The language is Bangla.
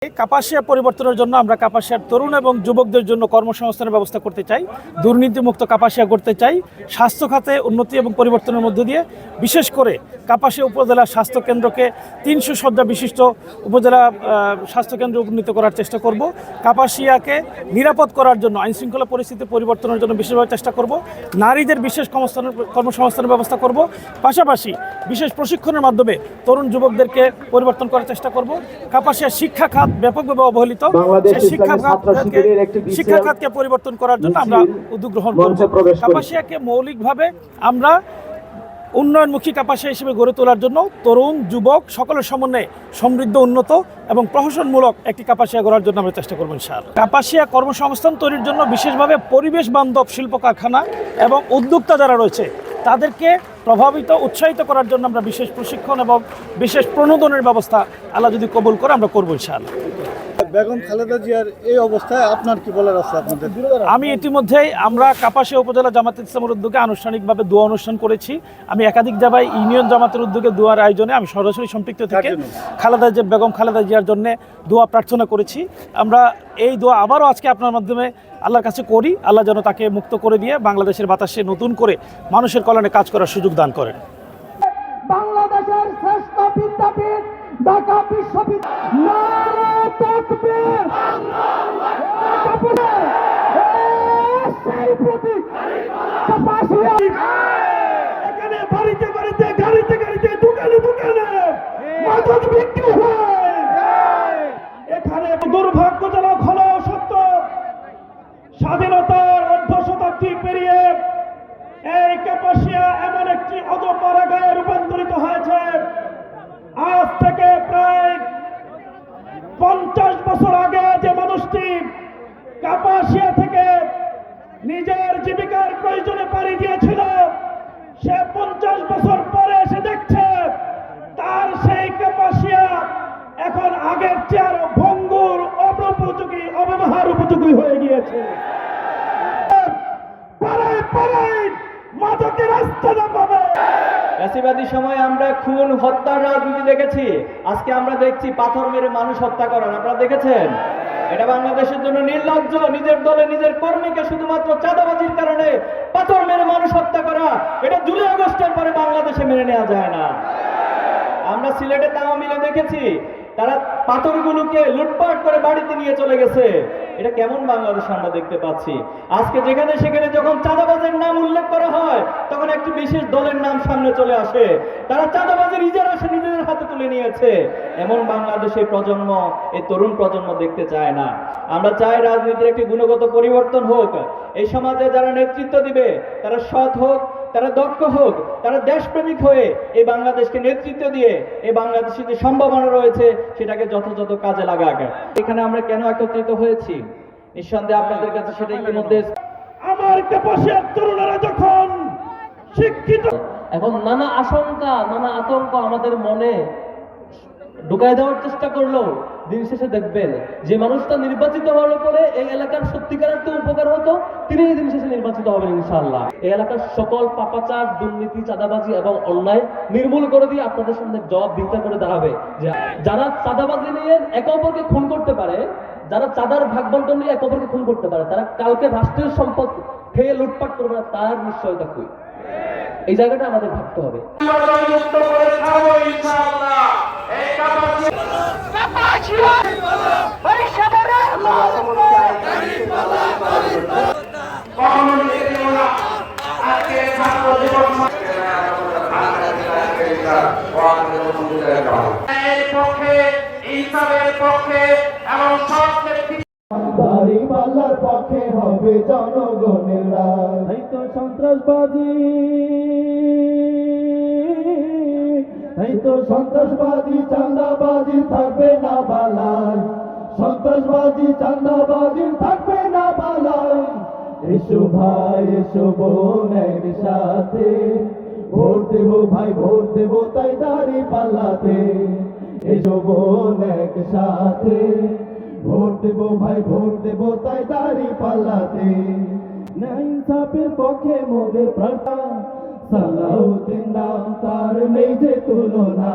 কাপাসিয়া পরিবর্তনের জন্য আমরা কাপাসিয়ার তরুণ এবং যুবকদের জন্য কর্মসংস্থানের ব্যবস্থা করতে চাই, দুর্নীতিমুক্ত কাপাসিয়া করতে চাই, স্বাস্থ্য খাতে উন্নতি এবং পরিবর্তনের মধ্য দিয়ে বিশেষ করে কাপাসিয়া উপজেলা স্বাস্থ্য কেন্দ্রকে ৩০০ শয্যা বিশিষ্ট উপজেলা স্বাস্থ্যকেন্দ্র উন্নীত করার চেষ্টা করব। কাপাসিয়াকে নিরাপদ করার জন্য আইনশৃঙ্খলা পরিস্থিতি পরিবর্তনের জন্য বিশেষভাবে চেষ্টা করব। নারীদের বিশেষ কর্মসংস্থানের ব্যবস্থা করব। পাশাপাশি বিশেষ প্রশিক্ষণের মাধ্যমে তরুণ যুবকদেরকে পরিবর্তন করার চেষ্টা করব। কাপাসিয়া শিক্ষা খাত ব্যাপকভাবে অবহেলিত, সেই শিক্ষা খাতকে পরিবর্তন করার জন্য আমরা উদ্যোগ গ্রহণ করব। কাপাসিয়াকে মৌলিকভাবে আমরা উন্নয়নমুখী কাপাসিয়া হিসেবে গড়ে তোলার জন্য তরুণ যুবক সকলের সমন্বয়ে সমৃদ্ধ, উন্নত এবং প্রহসনমূলক একটি কাপাসিয়া গড়ার জন্য আমরা চেষ্টা করব ইনশাআল্লাহ। কাপাসিয়া কর্মসংস্থান তৈরির জন্য বিশেষভাবে পরিবেশ বান্ধব শিল্প কারখানা এবং উদ্যোক্তা যারা রয়েছে তাদেরকে প্রভাবিত উৎসাহিত করার জন্য আমরা বিশেষ প্রশিক্ষণ এবং বিশেষ প্রণোদনের ব্যবস্থা আল্লাহ যদি কবুল করে আমরা করবো ইনশাআল্লাহ। বেগম খালেদা জিয়ার এই অবস্থায় আপনার কি বলার আছে আপনাদের? আমি ইতিমধ্যেই আমরা কাপাসিয়া উপজেলা জামাতে ইসলামের উদ্যোগে আনুষ্ঠানিকভাবে দোয়া অনুষ্ঠান করেছি। আমি একাধিক জায়গায় ইউনিয়ন জামাতের উদ্যোগে দোয়ার আয়োজনে আমি সরাসরি সম্পৃক্ত থেকে বেগম খালেদা জিয়ার জন্য দোয়া প্রার্থনা করেছি। আমরা এই দোয়া আবারও আজকে আপনার মাধ্যমে আল্লাহর কাছে করি, আল্লাহ যেন তাকে মুক্ত করে দিয়ে বাংলাদেশের বাতাসে নতুন করে মানুষের কল্যাণে কাজ করার সুযোগ দান করেন। বাংলাদেশের শ্রেষ্ঠ বিদ্যাপীঠ ঢাকা এখানে বাড়িতে বাড়িতে গাড়িতে গাড়িতে দোকানে দোকানে মাদক বিক্রি হয়। এখানে দুর্ভাগ্যজনক হলো সত্য, স্বাধীনতার অর্ধ শতাব্দী পেরিয়ে এই কাপাসিয়া এমন একটি অজপাড়াগায়ে রূপান্তরিত হয়েছে। আজ থেকে প্রায় 50 বছর আগে যে মানুষটি কাপাসিয়া থেকে নিজের জীবিকার প্রয়োজনে পাড়ি দিয়েছিল, সে 50 বছর পরে এসে দেখছে তার সেই কাপাসিয়া এখন আগের চেয়ে আরো ভঙ্গুর, অনুপযোগী, অব্যবহার উপযোগী হয়ে গিয়েছে। পাড়ায় পাড়ায় মাদকের আস্তানা পাবে। ফ্যাসিবাদী সময় আমরা খুন হত্যার রাজনীতি দেখেছি, আজকে আমরা দেখছি পাথর মেরে মানুষ হত্যা করেন। আপনারা দেখেছেন? এটা বাংলাদেশের জন্য নির্লজ্জ। নিজের দলে নিজের কর্মীকে শুধুমাত্র চাঁদাবাজির কারণে পাথর মেরে মানুষ হত্যা করা, এটা জুলাই আগস্টের পরে বাংলাদেশে মেনে নেওয়া যায় না। আমরা সিলেটে তাও মিলে দেখেছি, তারা পাথরগুলোকে লুটপাট করে বাড়িতে নিয়ে চলে গেছে। এটা কেমন বাংলাদেশ আমরা দেখতে পাচ্ছি? আজকে যেখানে সেখানে যখন চাঁদাবাজের নাম উল্লেখ করা হয় তখন একটি বিশেষ দলের নাম সামনে চলে আসে। তারা চাঁদাবাজের ইজারা নিজেদের হাতে তুলে নিয়েছে। এমন বাংলাদেশের প্রজন্ম, এই তরুণ প্রজন্ম দেখতে চায় না। আমরা চাই রাজনীতির একটি গুণগত পরিবর্তন হোক। এই সমাজে যারা নেতৃত্ব দিবে তারা সৎ হোক, তারা দক্ষ হোক, তারা দেশপ্রেমিক হয়ে এই বাংলাদেশকে নেতৃত্ব দিয়ে এই বাংলাদেশে যে সম্ভাবনা রয়েছে সেটাকে যথাযথ কাজে লাগাক। এখানে আমরা কেন একত্রিত হয়েছি? নিঃসন্দেহে আপনাদের কাছে সেটা ইতিমধ্যে আমার কাপাসিয়ার তরুণরা যখন শিক্ষিত, এখন নানা আশঙ্কা, নানা আতঙ্ক আমাদের মনে ঢুকাই দেওয়ার চেষ্টা করলেও দিন শেষে দেখবেন যে মানুষটা নির্বাচিত হওয়ার পরে এই এলাকার সত্যিকার একটা উপকার হতো, তিনি দিন শেষে নির্বাচিত হবেন ইনশাআল্লাহ। এই এলাকার সকল পাপাচার, দুর্নীতি, চাঁদাবাজি এবং অন্যায় নির্মূল করে দিয়ে আপনাদের সামনে জবাবদিহিতা করে দাঁড়াবে। যে যারা চাঁদাবাজি নিয়ে একে অপরকে খুন করতে পারে, যারা চাঁদার ভাগ বন্টন নিয়ে একে অপরকে খুন করতে পারে, তারা কালকে রাষ্ট্রের সম্পদ খেয়ে লুটপাট করবে না, তার নিশ্চয়তা কই? এই জায়গাটা আমাদের ভাবতে হবে। দাড়িপাল্লার পক্ষে হবে জনগণের রায়। এই তো সন্ত্রাসবাদী, এই তো সন্ত্রাসবাদী, চাঁদাবাজি থাকবে না বালাই। সন্ত্রাসবাদী, চাঁদাবাজি থাকবে না বালাই। এসো ভাই, এসো বোন একসাথে ভোট দেবো ভাই, ভোট দেবো তাই দাড়িপাল্লাতে। এসো বোন একসাথে ভোট দেবো ভাই, ভোট দেবো তাই দাড়িপাল্লাতে। ন্যায় ইনসাফের পক্ষে মোদের প্রার্থনা, সালাউদ্দিন নাম তার নেই যে তুলনা।